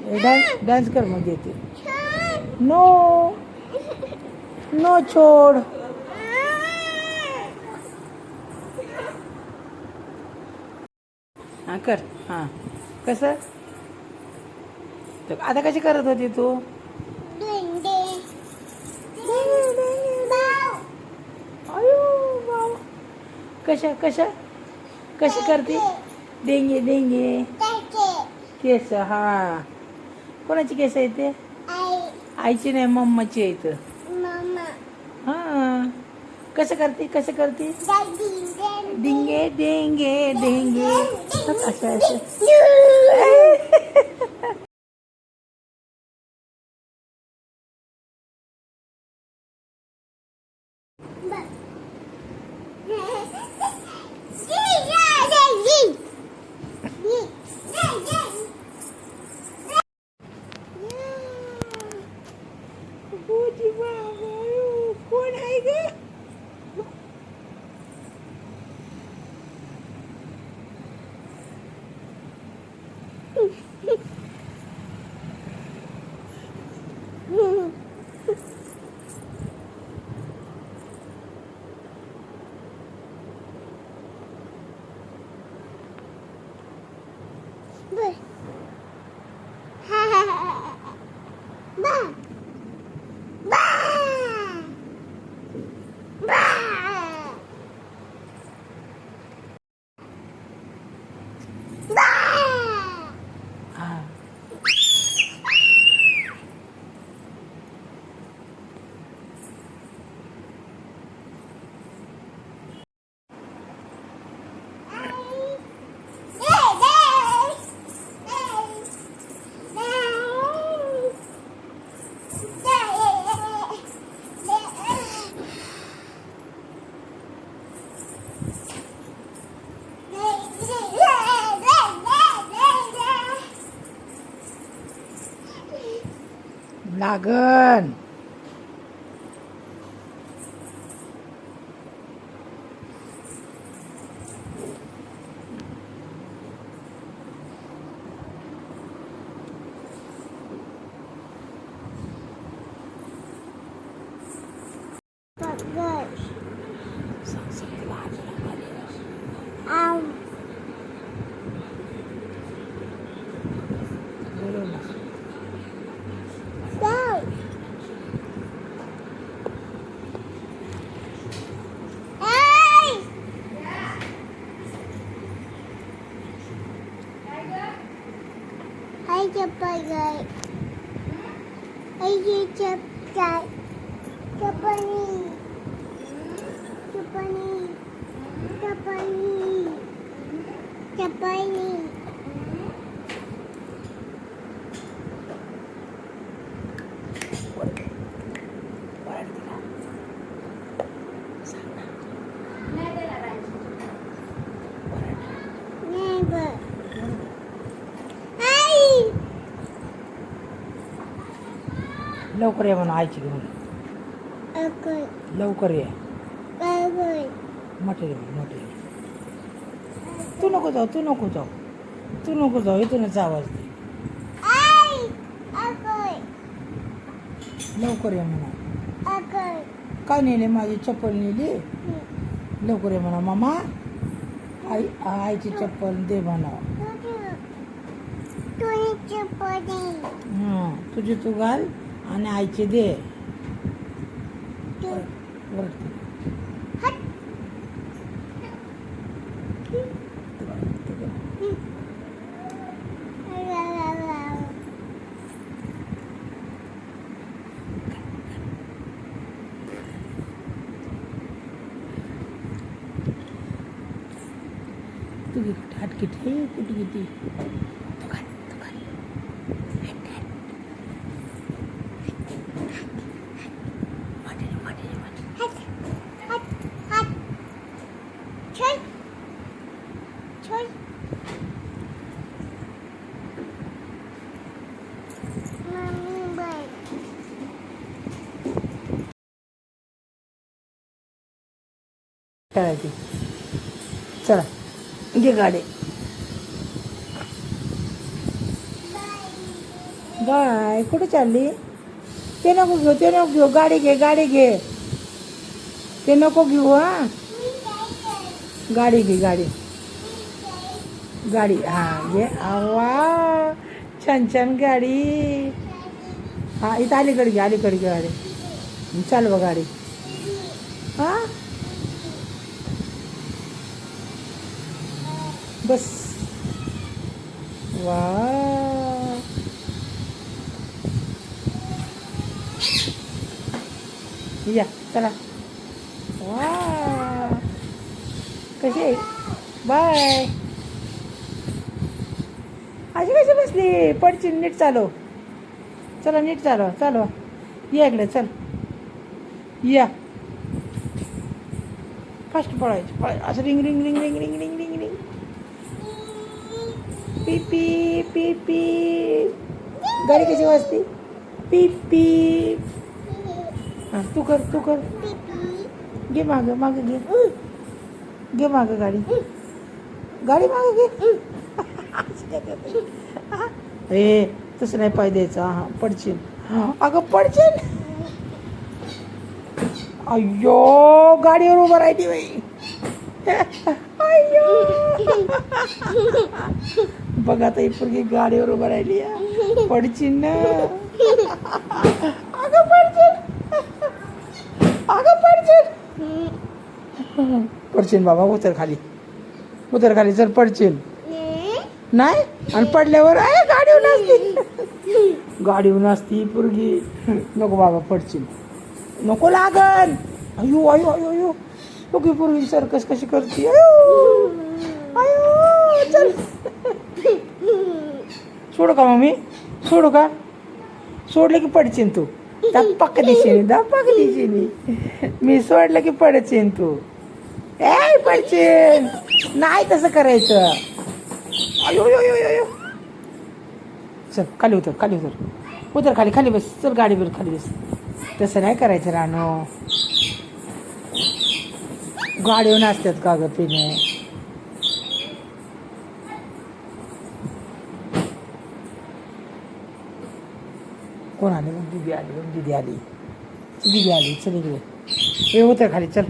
Dance कर मग येते. नो नो छोड. हां कर. हां कसं आता कशी करत होती तू? अयो बाबा. कशा कशा कशी करते? डेंगे डेंगे केस. हा कोणाची केस आहे ते? आईची नाही, मम्माची आहे इथं. हा कसं करते कसं करते? डिंगे डेंगे डेंगे असं असं. कोण आहे ग? लागन. लवकर ये म्हणा आईची घेऊन. लवकर ये. मोठे मोठे. तू नको जाऊ तू नको जाऊ तू नको जाऊ. इथूनच आवाज दे. लवकर ये म्हणा. काय नेले? माझी चप्पल नेली. लवकर ये म्हणा मामा. आईची चप्पल दे म्हणा. तुझी तू घाल आणि आईचे दे. तू हात किती कुठे किती खेळायची. चला घे गाडी. बाय. कुठे चालली? ते नको घेऊ, ते नको घेऊ. गाडी घे, गाडी घे. ते नको घेऊ. हा, गाडी घे, गाडी. गाडी हां घे. वा, छान छान गाडी. हां, इथं अलीकडे घे, अलीकडे घे गाडी. चालवा गाडी. हां, बस. वा, या चला. वा, कशी आहे? बाय. अशी कशी बसली? पडची. नीट चालव. चला नीट चालवा, चालवा. या इकडे, चल. या फास्ट पळायचं, पळायचं असं. Ring ring ring ring ring ring ring ring. P P P P. गाडी कशी वाजते? P P. हां, तू कर, तू कर. घे मागं, मागं घे. घे मागं गाडी. गाडी मागं घे. ए, तसं नाही पाय द्यायचं. हां, पडशील. अगं पडशील. अय्यो, गाडीवर उभं राहिली बाई. अय्यो. बघ आता ही पोरगी गाडीवर उभं राहिली. पडशील ना. अगं पडशील. अगं पडशील. पडशील बाबा. उतर खाली, उतर खाली. चल, पडशील. नाही, आणि पडल्यावर आहे गाडीवर नसती. गाडीवर नसती पोरगी. नको बाबा, पडशील. नको लागन. अयो अयो अयो अयो. ओके, पोरगी सर्कस कशी करते. अयो अयो. चल. सोडू का मम्मी? सोडू का? सोडलं की पडशील तू. धप्पक दिशेने, धप्पक दिशेने. मी सोडलं की पडशील तू. ए, पडशील. नाही तसं करायचं. अयो अयो अयो अयो. चल खाली उतर, खाली उतर. उतर खाली, खाली बस. चल गाडीवर खाली बस. तसं नाही करायचं रानो. गाडीवर नसतात का गं पिणे? कोण आले? मग दीदी आली, मग दीदी आली. दीदी आली. चल इकडे. ए, उतर खाली, चल.